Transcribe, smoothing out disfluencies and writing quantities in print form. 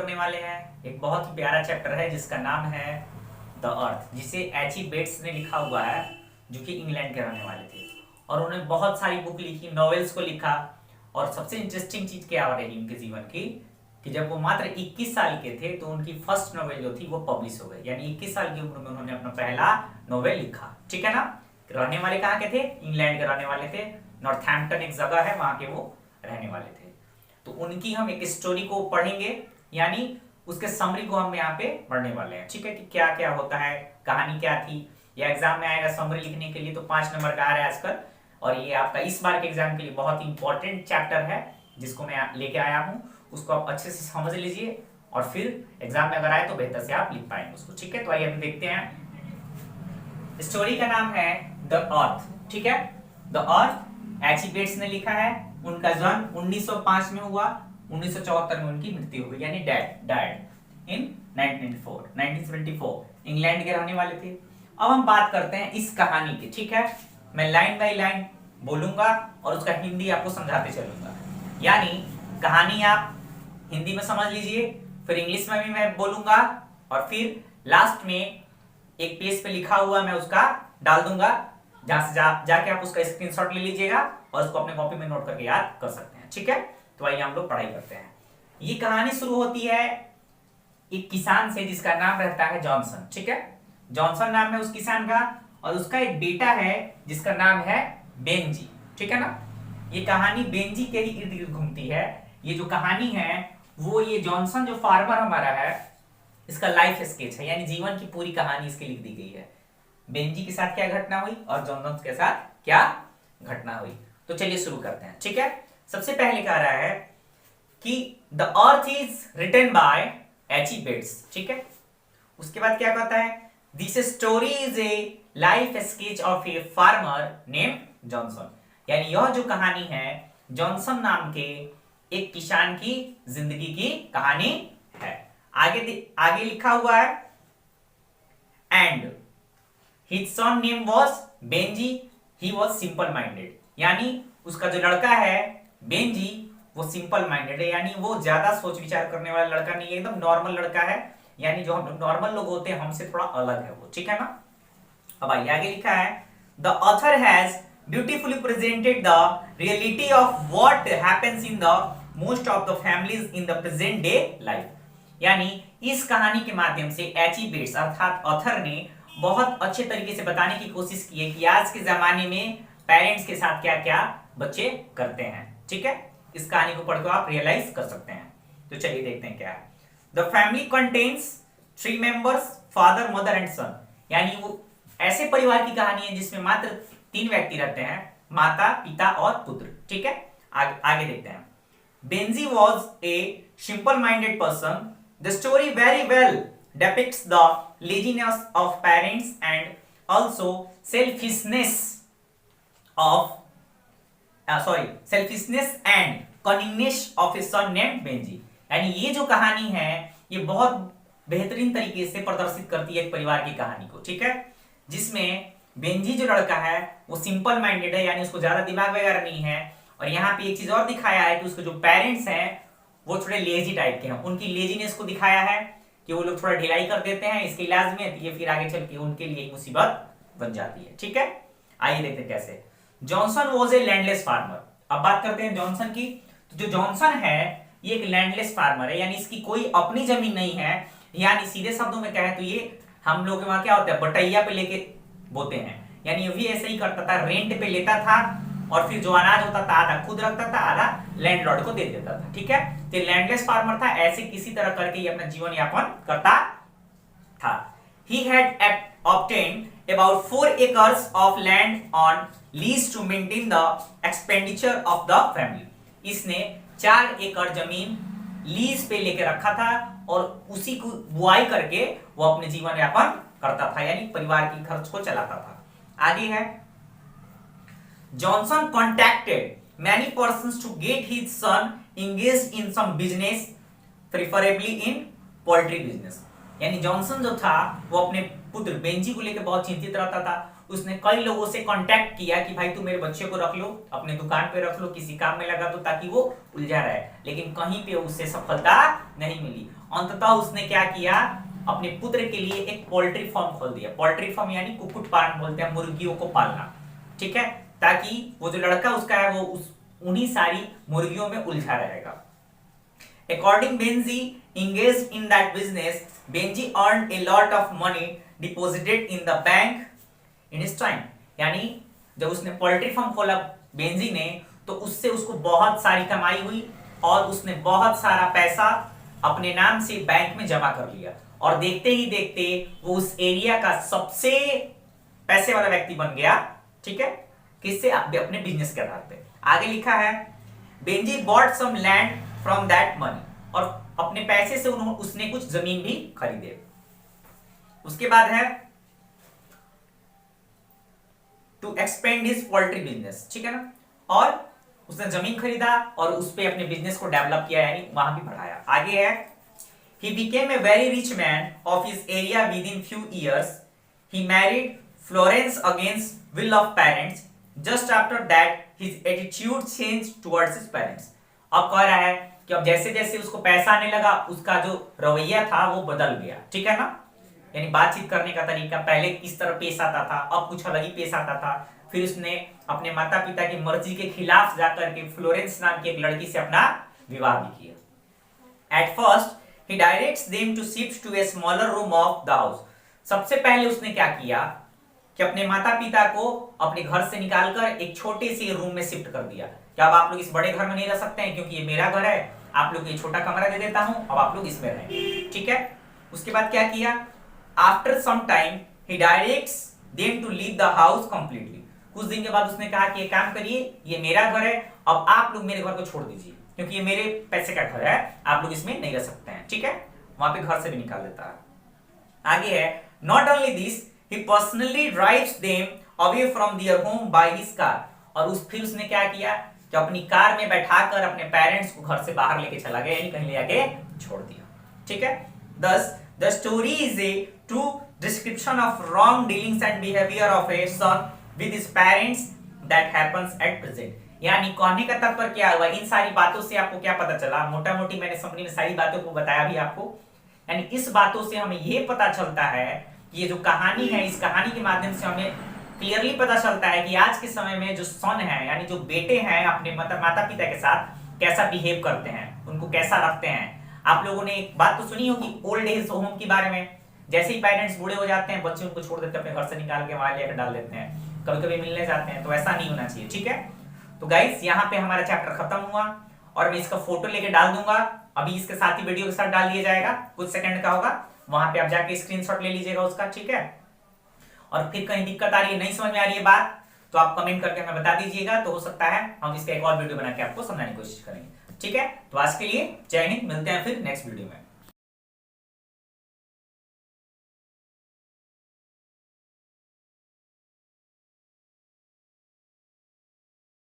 करने वाले हैं एक बहुत ही प्यारा चैप्टर है जिसका नाम है द अर्थ, जिसे एच ई बेट्स ने लिखा हुआ है जो कि इंग्लैंड के रहने वाले थे। और उन्होंने बहुत सारी बुक लिखी, नॉवेल्स को लिखा। और सबसे इंटरेस्टिंग चीज क्या रही उनके जीवन की कि जब वो मात्र 21 साल के थे तो उनकी फर्स्ट नॉवेल जो थी वो पब्लिश हो गई। यानी 21 साल की उम्र में उन्होंने अपना पहला नॉवेल लिखा। ठीक है ना। रहने वाले कहाँ के थे? इंग्लैंड के रहने वाले थे। नॉर्थहैम्पटन एक जगह है, वहां के वो रहने वाले थे। तो उनकी हम एक स्टोरी को पढ़ेंगे, यानी उसके समरी को हम यहाँ पे पढ़ने वाले हैं। ठीक है कि क्या क्या होता है, कहानी क्या थी। या एग्जाम में आएगा समरी लिखने के लिए तो 5 नंबर का आ रहा है आजकल। और ये आपका इस बार के एग्जाम के लिए बहुत ही इंपॉर्टेंट चैप्टर है जिसको मैं लेके आया हूँ। उसको आप अच्छे से समझ लीजिए और फिर एग्जाम में अगर आए तो बेहतर से आप लिख पाएंगे उसको। ठीक है, तो आइए हम देखते हैं। स्टोरी का नाम है द अर्थ। ठीक है, the earth H E Bates ने लिखा है। उनका जन्म 1905 में हुआ, 1974 में उनकी मृत्यु हो गई, यानी डाइड इन 1974। इंग्लैंड के रहने वाले थे। अब हम बात करते हैं इस कहानी की। ठीक है, मैं लाइन बाय लाइन बोलूंगा और उसका हिंदी आपको समझाते चलूंगा। यानी कहानी आप हिंदी में समझ लीजिए, फिर इंग्लिश में भी मैं बोलूंगा और फिर लास्ट में एक पेज पे लिखा हुआ मैं उसका डाल दूंगा, जहां से जाके आप उसका स्क्रीनशॉट ले लीजिएगा और उसको अपने कॉपी में नोट करके याद कर सकते हैं। ठीक है, तो आइए हम लोग पढ़ाई करते हैं। ये कहानी शुरू होती है एक किसान से जिसका नाम रहता है जॉनसन। ठीक है, जॉनसन नाम है उस किसान का और उसका एक बेटा है जिसका नाम है बेंजी। ठीक है ना। ये कहानी बेंजी के ही इर्द गिर्द घूमती है। ये जो कहानी है वो ये जॉनसन जो फार्मर हमारा है इसका लाइफ स्केच है, यानी जीवन की पूरी कहानी इसकी लिख दी गई है। बेंजी के साथ क्या घटना हुई और जॉनसन के साथ क्या घटना हुई। तो चलिए शुरू करते हैं। ठीक है, सबसे पहले कह रहा है कि the earth is written by H E Bates. ठीक है, उसके बाद क्या कहता है, this story is a life sketch of a farmer name Johnson. यानी यह जो कहानी है जॉनसन नाम के एक किसान की जिंदगी की कहानी है। आगे लिखा हुआ है and his son name was Benji, he was simple minded. यानी उसका जो लड़का है बेंजी वो सिंपल माइंडेड है, यानी वो ज्यादा सोच विचार करने वाला लड़का नहीं है, एकदम नॉर्मल लड़का है। यानी जो हम नॉर्मल लोग होते हैं हमसे थोड़ा अलग है वो। ठीक है ना। अब आगे लिखा है the author has beautifully presented the reality of what happens in the most of the families in the present day life. यानी इस कहानी के माध्यम से एच ई बेट्स अर्थात ऑथर ने बहुत अच्छे तरीके से बताने की कोशिश की है कि आज के जमाने में पेरेंट्स के साथ क्या क्या बच्चे करते हैं। ठीक है, इस कहानी को पढ़कर आप रियलाइज कर सकते हैं। तो चलिए देखते हैं क्या है। The family contains 3 members, father mother and son. यानी वो ऐसे परिवार की कहानी है जिसमें मात्र 3 व्यक्ति रहते हैं, माता पिता और पुत्र। ठीक है, आगे देखते हैं। Benji was a simple minded person. The story very well depicts the laziness of parents and also selfishness and cunningness of a son named Benji। यानी ये जो कहानी है ये बहुत बेहतरीन तरीके से प्रदर्शित करती है एक परिवार की कहानी को। ठीक है, जिसमें बेंजी जो लड़का है वो सिंपल माइंडेड है, यानी उसको ज्यादा दिमाग वगैरह नहीं है। और यहाँ पे एक चीज और दिखाया है कि उसके जो पेरेंट्स हैं वो थोड़े लेजी टाइप के हैं, उनकी लेजीनेस को दिखाया है कि वो लोग थोड़ा ढिलाई कर देते हैं इसके इलाज में, तो ये फिर आगे चल के उनके लिए मुसीबत बन जाती है। ठीक है, आइए देखते हैं कैसे। Johnson was a landless farmer. अब बात करते हैं जॉनसन की। तो जो जॉनसन है ये एक लैंडलेस फार्मर है, यानी इसकी कोई अपनी जमीन नहीं है। यानी सीधे शब्दों में कहें तो ये हम लोग के वहां क्या होता है, बटैया पे लेके बोते हैं। यानी ये भी ऐसे ही करता था, रेंट पे लेता था और फिर जो अनाज होता था आधा खुद रखता था, आधा लैंडलॉर्ड को दे देता था। ठीक है, तो लैंडलेस फार्मर था, ऐसे किसी तरह करके ये अपना जीवन यापन करता था। He had obtained about 4 acres of land on lease to maintain the expenditure of the family। इसने 4 एकड़ जमीन लीज पे लेके रखा था और उसी को बुआई करके वो अपने जीवन यापन करता था, यानी परिवार की खर्च को चलाता था। आगे है Johnson contacted many persons to get his son engaged in some business, preferably in poultry business। यानी जॉनसन जो था वो अपने पुत्र बेंजी को लेकर बहुत चिंतित रहता था। उसने कई लोगों से कांटेक्ट किया कि भाई तू मेरे बच्चे को रख लो, अपने दुकान पे रख लो, किसी काम में लगा दो ताकि वो उलझा रहे, लेकिन कहीं पे उसे सफलता नहीं मिली। अंततः उसने क्या किया, अपने पुत्र के लिए एक पोल्ट्री फार्म खोल दिया। पोल्ट्री फार्म यानी कुक्कुट पालन बोलते हैं, मुर्गियों को पालना, ठीक है, ताकि वो जो लड़का उसका है वो उन्हीं सारी मुर्गियों में उलझा रहेगा। According Benji engaged in that business, Benji earned a lot of money deposited in the bank in his time। यानी जब उसने पोल्ट्री फार्म खोला बेंजी ने, तो उससे उसको बहुत सारी कमाई हुई और उसने बहुत सारा पैसा अपने नाम से बैंक में जमा कर लिया, और देखते ही देखते वो उस एरिया का सबसे पैसे वाला व्यक्ति बन गया, ठीक है, किससे, अपने बिजनेस के आधार पे। आगे लिखा है Benjy bought some land from that money, और अपने पैसे से उसने कुछ जमीन भी खरीदे। उसके बाद है to expand his poultry business, ठीक है ना, और उसने जमीन खरीदा और उस पे अपने बिजनेस को डेवलप किया, यानी वहां भी बढ़ाया। आगे है he became a very rich man of his area within few years। he married Florence against will of parents। just after that his attitude changed towards his parents। अब कह रहा है कि अब जैसे जैसे उसको पैसा आने लगा उसका जो रवैया था वो बदल गया, ठीक है ना, यानी बातचीत करने का तरीका पहले किस तरह पेश आता था अब कुछ अलग ही पेश आता था। फिर उसने अपने माता पिता की मर्जी के खिलाफ जाकर के फ्लोरेंस नाम की एक लड़की से अपना विवाह भी किया। At first he directs them to shift to a smaller room of the house। सबसे पहले उसने क्या किया कि अपने माता पिता को अपने घर से निकालकर एक छोटे से रूम में शिफ्ट कर दिया कि अब आप लोग इस बड़े घर में नहीं रह सकते हैं क्योंकि ये मेरा घर है, आप लोग ये छोटा कमरा दे देता हूं, अब आप लोग इसमें रहें, ठीक है। उसके बाद क्या किया, after some time he directs them to leave the house completely। कुछ दिन के बाद उसने कहा कि ये काम करिए, ये मेरा घर है, अब आप लोग मेरे घर को छोड़ दीजिए क्योंकि ये मेरे पैसे का घर है, आप लोग इसमें नहीं रह सकते हैं, ठीक है। वहां पे घर से भी निकाल देता है। आगे है not only this he personally drives them away from their home by his car। और फिर उसने क्या किया कि अपनी कार में बैठाकर अपने पेरेंट्स को घर से बाहर लेके चला गया, यानी कहीं ले जाके छोड़ दिया, ठीक है। thus the story is a true description of wrong dealings and behavior of a son with his parents that happens at present। यानी कहने का तात्पर्य क्या हुआ, इन सारी बातों से आपको क्या पता चला, मोटा मोटी मैंने समरी में सारी बातों को बताया भी आपको, यानी इस बातों से हमें ये पता चलता है कि ये जो कहानी है, इस कहानी के माध्यम से हमें क्लियरली पता चलता है कि आज के समय में जो सन है, यानी जो बेटे हैं, अपने माता पिता के साथ कैसा बिहेव करते हैं, उनको कैसा रखते हैं। आप लोगों ने एक बात तो सुनी होगी ओल्ड एज होम के बारे में, जैसे ही पेरेंट्स बूढ़े हो जाते हैं बच्चे उनको छोड़ देते हैं, अपने घर से निकाल के वहां लेकर डाल देते हैं, कभी कभी मिलने जाते हैं, तो ऐसा नहीं होना चाहिए, ठीक है। तो गाइस यहाँ पे हमारा चैप्टर खत्म हुआ और मैं इसका फोटो लेके डाल दूंगा, अभी इसके साथ ही वीडियो के साथ डाल दिया जाएगा, कुछ सेकंड का होगा, वहां पे आप जाके स्क्रीनशॉट ले लीजिएगा उसका, ठीक है। और फिर कहीं दिक्कत आ रही है, नहीं समझ में आ रही है बात, तो आप कमेंट करके हमें बता दीजिएगा, तो हो सकता है हम इसका एक और वीडियो बना के आपको समझाने की कोशिश करेंगे, ठीक है। तो आज के लिए जय हिंद, मिलते हैं फिर नेक्स्ट वीडियो में।